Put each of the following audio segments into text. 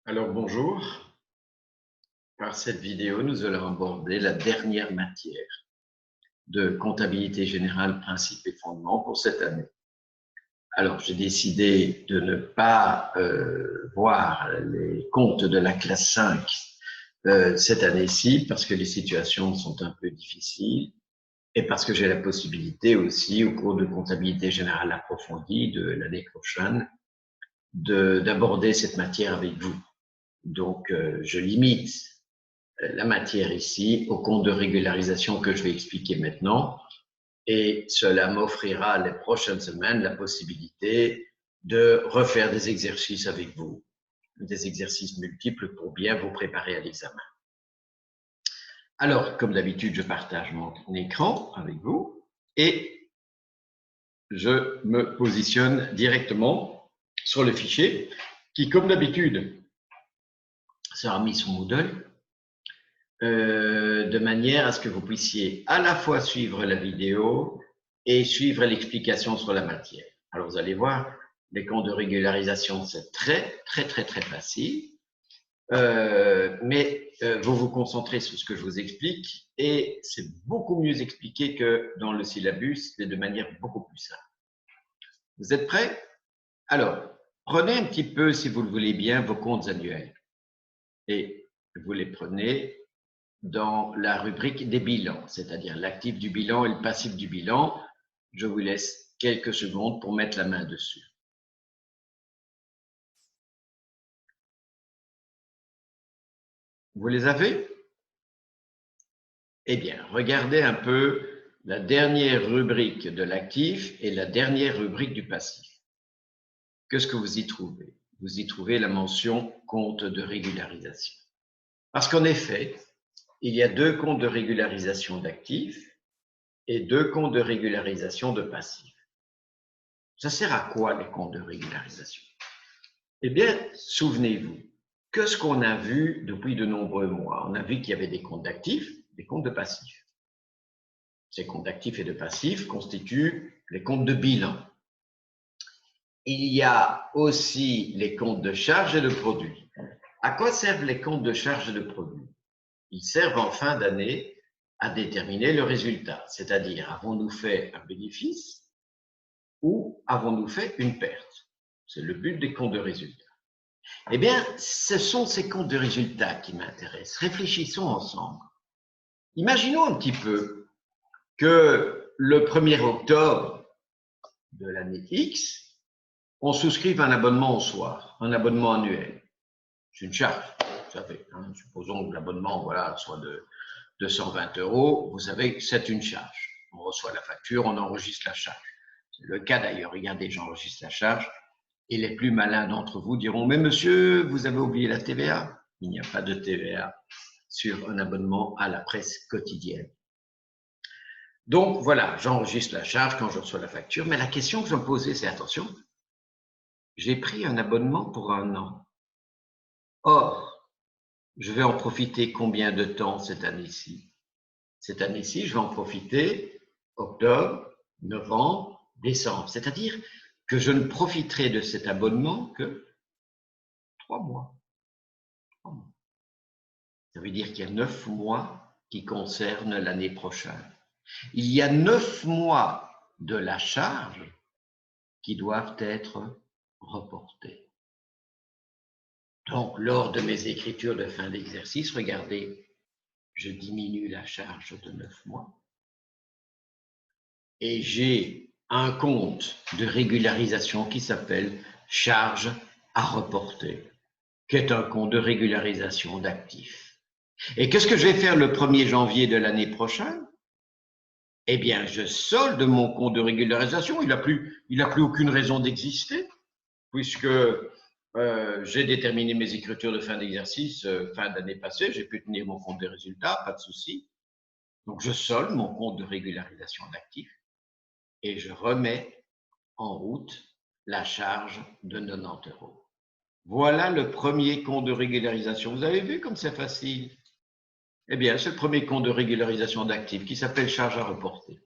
Alors bonjour, par cette vidéo, nous allons aborder la dernière matière de comptabilité générale, principes et fondements pour cette année. Alors j'ai décidé de ne pas voir les comptes de la classe 5 cette année-ci parce que les situations sont un peu difficiles et parce que j'ai la possibilité aussi au cours de comptabilité générale approfondie de l'année prochaine d'aborder cette matière avec vous. Donc je limite la matière ici au compte de régularisation que je vais expliquer maintenant. Et cela m'offrira les prochaines semaines la possibilité de refaire des exercices avec vous, des exercices multiples pour bien vous préparer à l'examen. Alors, comme d'habitude, je partage mon écran avec vous et je me positionne directement sur le fichier qui, comme d'habitude, sera mis sur Moodle de manière à ce que vous puissiez à la fois suivre la vidéo et suivre l'explication sur la matière. Alors, vous allez voir, les comptes de régularisation, c'est très facile, mais vous vous concentrez sur ce que je vous explique et c'est beaucoup mieux expliqué que dans le syllabus et de manière beaucoup plus simple. Vous êtes prêts? Alors, prenez un petit peu, si vous le voulez bien, vos comptes annuels et vous les prenez dans la rubrique des bilans, c'est-à-dire l'actif du bilan et le passif du bilan. Je vous laisse quelques secondes pour mettre la main dessus. Vous les avez? Eh bien, regardez un peu la dernière rubrique de l'actif et la dernière rubrique du passif. Qu'est-ce que vous y trouvez? Vous y trouvez la mention compte de régularisation. Parce qu'en effet, il y a deux comptes de régularisation d'actifs et deux comptes de régularisation de passifs. Ça sert à quoi les comptes de régularisation? Eh bien, souvenez-vous, que ce qu'on a vu depuis de nombreux mois, on a vu qu'il y avait des comptes d'actifs, des comptes de passifs. Ces comptes d'actifs et de passifs constituent les comptes de bilan. Il y a aussi les comptes de charges et de produits. À quoi servent les comptes de charges et de produits? Ils servent en fin d'année à déterminer le résultat, c'est-à-dire avons-nous fait un bénéfice ou avons-nous fait une perte? C'est le but des comptes de résultats. Eh bien, ce sont ces comptes de résultats qui m'intéressent. Réfléchissons ensemble. Imaginons un petit peu que le 1er octobre de l'année X, on souscrive un abonnement au soir, un abonnement annuel. C'est une charge, vous savez. Supposons que l'abonnement soit de 220 €. Vous savez que c'est une charge. On reçoit la facture, on enregistre la charge. C'est le cas d'ailleurs. Regardez, j'enregistre la charge. Et les plus malins d'entre vous diront, mais monsieur, vous avez oublié la TVA. Il n'y a pas de TVA sur un abonnement à la presse quotidienne. Donc voilà, j'enregistre la charge quand je reçois la facture, mais la question que je me posais, c'est attention, j'ai pris un abonnement pour 1 an. Or, je vais en profiter combien de temps cette année-ci? Cette année-ci, je vais en profiter octobre, novembre, décembre. C'est-à-dire que je ne profiterai de cet abonnement que 3 mois. Ça veut dire qu'il y a 9 mois qui concernent l'année prochaine. Il y a 9 mois de la charge qui doivent être reportés. Donc, lors de mes écritures de fin d'exercice, regardez, je diminue la charge de 9 mois et j'ai un compte de régularisation qui s'appelle charge à reporter, qui est un compte de régularisation d'actifs. Et qu'est-ce que je vais faire le 1er janvier de l'année prochaine? Eh bien, je solde mon compte de régularisation. Il n'a plus aucune raison d'exister, puisque j'ai déterminé mes écritures de fin d'exercice fin d'année passée. J'ai pu tenir mon compte de résultats, pas de souci. Donc, je solde mon compte de régularisation d'actifs et je remets en route la charge de 90 €. Voilà le premier compte de régularisation. Vous avez vu comme c'est facile? Eh bien, c'est le premier compte de régularisation d'actifs qui s'appelle charge à reporter.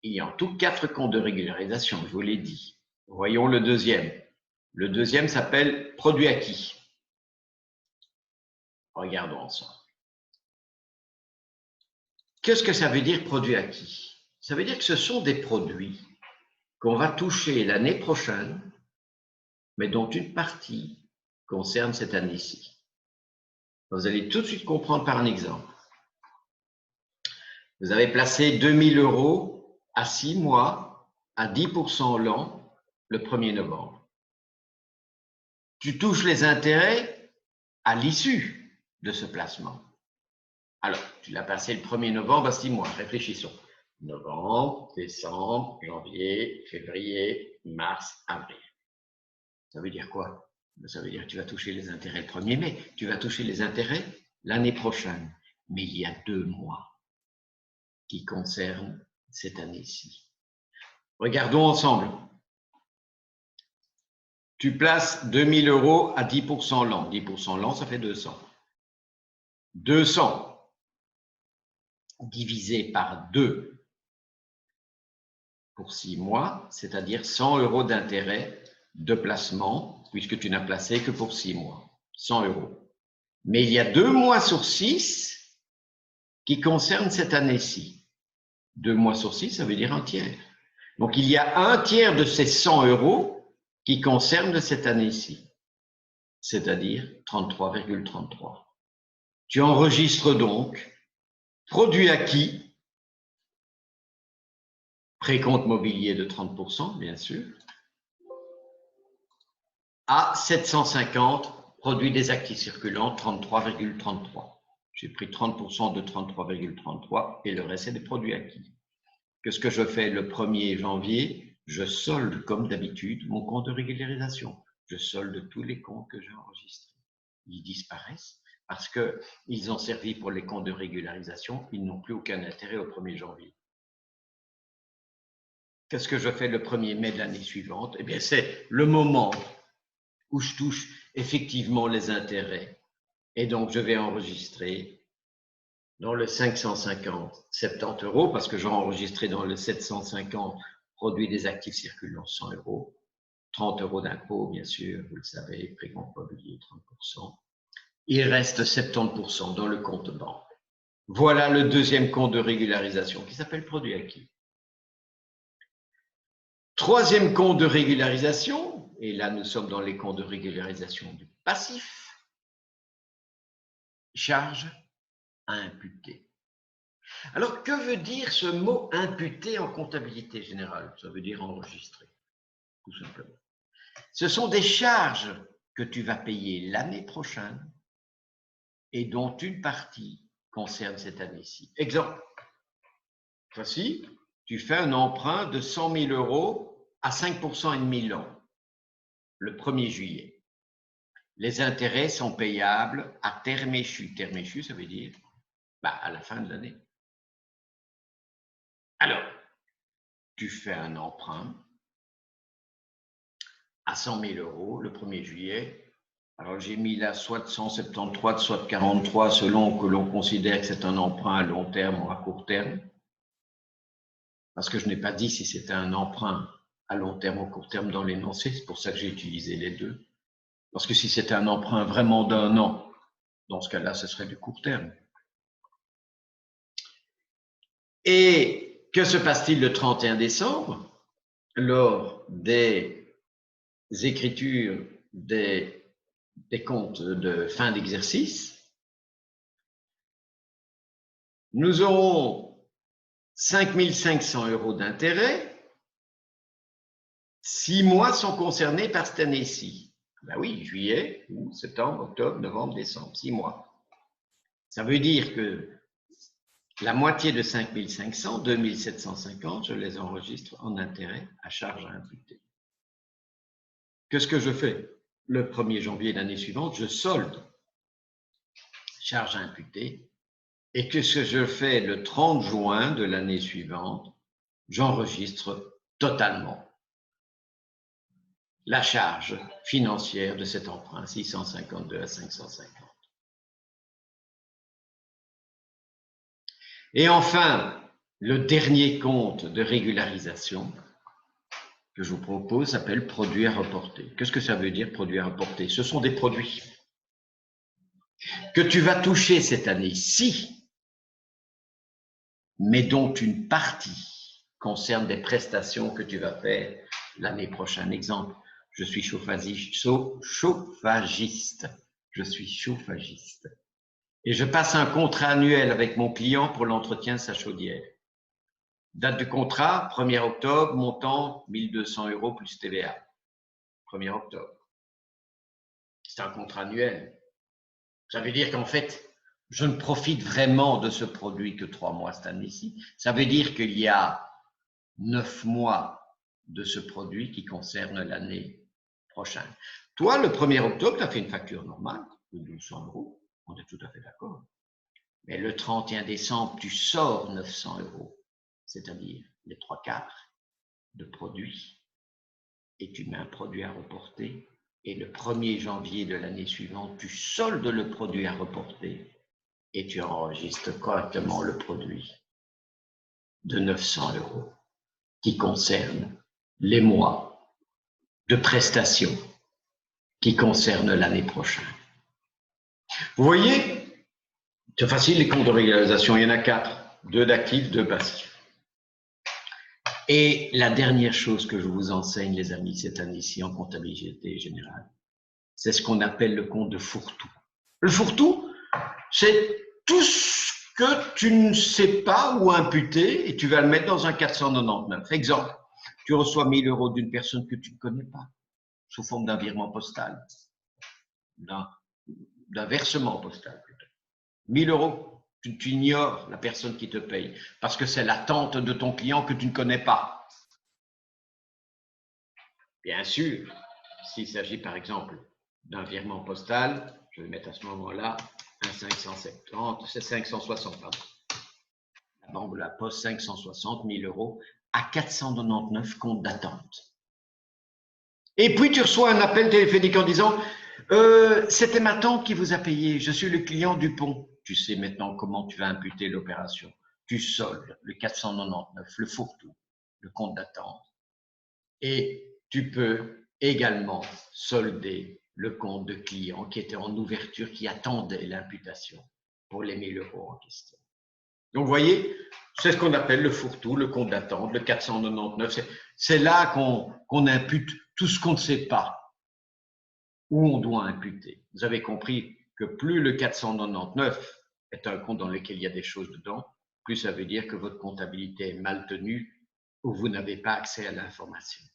Il y a en tout 4 comptes de régularisation, je vous l'ai dit. Voyons le deuxième. Le deuxième s'appelle produit acquis. Regardons ensemble. Qu'est-ce que ça veut dire produit acquis? Ça veut dire que ce sont des produits qu'on va toucher l'année prochaine, mais dont une partie concerne cette année-ci. Vous allez tout de suite comprendre par un exemple. Vous avez placé 2 000 € à 6 mois à 10% l'an le 1er novembre. Tu touches les intérêts à l'issue de ce placement. Alors, tu l'as passé le 1er novembre à 6 mois. Réfléchissons. Novembre, décembre, janvier, février, mars, avril. Ça veut dire quoi? Ça veut dire que tu vas toucher les intérêts le 1er mai. Tu vas toucher les intérêts l'année prochaine. Mais il y a 2 mois qui concernent cette année-ci. Regardons ensemble. Tu places 2 000 € à 10% l'an. 10% l'an, ça fait 200. 200 divisé par 2 pour 6 mois, c'est-à-dire 100 € d'intérêt de placement, puisque tu n'as placé que pour 6 mois. 100 €. Mais il y a 2 mois sur 6 qui concernent cette année-ci. 2 mois sur 6, ça veut dire un tiers. Donc, il y a un tiers de ces 100 € qui concernent cette année-ci, c'est-à-dire 33,33. Tu enregistres donc produit acquis, précompte mobilier de 30%, bien sûr, à 750, produit des actifs circulants, 33,33. J'ai pris 30% de 33,33 et le reste, c'est des produits acquis. Qu'est-ce que je fais le 1er janvier? Je solde, comme d'habitude, mon compte de régularisation. Je solde tous les comptes que j'ai enregistrés. Ils disparaissent parce qu'ils ont servi pour les comptes de régularisation. Ils n'ont plus aucun intérêt au 1er janvier. Qu'est-ce que je fais le 1er mai de l'année suivante? Eh bien, c'est le moment où je touche effectivement les intérêts. Et donc, je vais enregistrer dans le 550, 70 €, parce que j'ai enregistré dans le 750 produit des actifs circulants 100 €, 30 € d'impôt, bien sûr, vous le savez, précompte mobilier 30%. Il reste 70% dans le compte banque. Voilà le deuxième compte de régularisation qui s'appelle produit acquis. Troisième compte de régularisation, et là nous sommes dans les comptes de régularisation du passif, charge à imputer. Alors, que veut dire ce mot imputer en comptabilité générale? Ça veut dire enregistrer, tout simplement. Ce sont des charges que tu vas payer l'année prochaine et dont une partie concerne cette année-ci. Exemple, voici, tu fais un emprunt de 100 000 € à 5% et demi l'an, le 1er juillet. Les intérêts sont payables à terme échu. Terme échu, ça veut dire à la fin de l'année. Alors, tu fais un emprunt à 100 000 € le 1er juillet. Alors, j'ai mis là soit 173, soit 43, selon que l'on considère que c'est un emprunt à long terme ou à court terme. Parce que je n'ai pas dit si c'était un emprunt à long terme ou court terme dans l'énoncé. C'est pour ça que j'ai utilisé les deux. Parce que si c'était un emprunt vraiment d'1 an, dans ce cas-là, ce serait du court terme. Et que se passe-t-il le 31 décembre lors des écritures des comptes de fin d'exercice? Nous aurons 5 500 € d'intérêt. 6 mois sont concernés par cette année-ci. Ben oui, juillet, août, septembre, octobre, novembre, décembre, 6 mois. Ça veut dire que la moitié de 5 500, 2 750, je les enregistre en intérêt à charge à imputer. Qu'est-ce que je fais? Le 1er janvier de l'année suivante, je solde charge à imputer. Et qu'est-ce que je fais le 30 juin de l'année suivante? J'enregistre totalement la charge financière de cet emprunt, 652 à 550. Et enfin, le dernier compte de régularisation, que je vous propose s'appelle produit à reporter. Qu'est-ce que ça veut dire, produit à reporter? Ce sont des produits que tu vas toucher cette année-ci, mais dont une partie concerne des prestations que tu vas faire l'année prochaine. Exemple, je suis chauffagiste. Je suis chauffagiste. Et je passe un contrat annuel avec mon client pour l'entretien de sa chaudière. Date du contrat, 1er octobre, montant 1 200 € plus TVA. 1er octobre. C'est un contrat annuel. Ça veut dire qu'en fait, je ne profite vraiment de ce produit que 3 mois cette année-ci. Ça veut dire qu'il y a 9 mois de ce produit qui concerne l'année prochaine. Toi, le 1er octobre, tu as fait une facture normale de 1200 €. On est tout à fait d'accord. Mais le 31 décembre, tu sors 900 €, c'est-à-dire les 3/4 de produits, et tu mets un produit à reporter. Et le 1er janvier de l'année suivante, tu soldes le produit à reporter et tu enregistres correctement le produit de 900 € qui concerne les mois de prestations qui concernent l'année prochaine. Vous voyez, c'est facile les comptes de régularisation, il y en a 4, 2 d'actifs, 2 passifs. Et la dernière chose que je vous enseigne, les amis, cette année-ci en comptabilité générale, c'est ce qu'on appelle le compte de fourre-tout. Le fourre-tout, c'est tout ce que tu ne sais pas ou imputer et tu vas le mettre dans un 499. Exemple, tu reçois 1 000 € d'une personne que tu ne connais pas, sous forme d'un virement postal, d'un versement postal plutôt. 1 000 €, tu ignores la personne qui te paye parce que c'est la tante de ton client que tu ne connais pas. Bien sûr, s'il s'agit par exemple d'un virement postal, je vais mettre à ce moment-là un 570, c'est 560, pardon. La banque de la Poste, 560 000 € à 499 comptes d'attente. Et puis tu reçois un appel téléphonique en disant c'était ma tante qui vous a payé, je suis le client du pont. Tu sais maintenant comment tu vas imputer l'opération. Tu soldes le 499, le fourre-tout, le compte d'attente. Et tu peux également solder le compte de client qui était en ouverture, qui attendait l'imputation pour les 1 000 € en question. Donc, vous voyez, c'est ce qu'on appelle le fourre-tout, le compte d'attente, le 499. C'est là qu'on impute tout ce qu'on ne sait pas, où on doit imputer. Vous avez compris que plus le 499 est un compte dans lequel il y a des choses dedans, plus ça veut dire que votre comptabilité est mal tenue ou vous n'avez pas accès à l'information.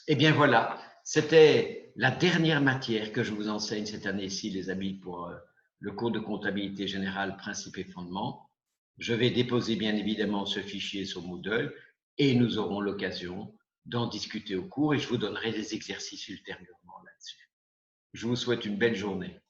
Eh bien voilà, c'était la dernière matière que je vous enseigne cette année-ci, les amis, pour le cours de comptabilité générale, principes et fondements. Je vais déposer bien évidemment ce fichier sur Moodle et nous aurons l'occasion d'en discuter au cours et je vous donnerai des exercices ultérieurement là-dessus. Je vous souhaite une belle journée.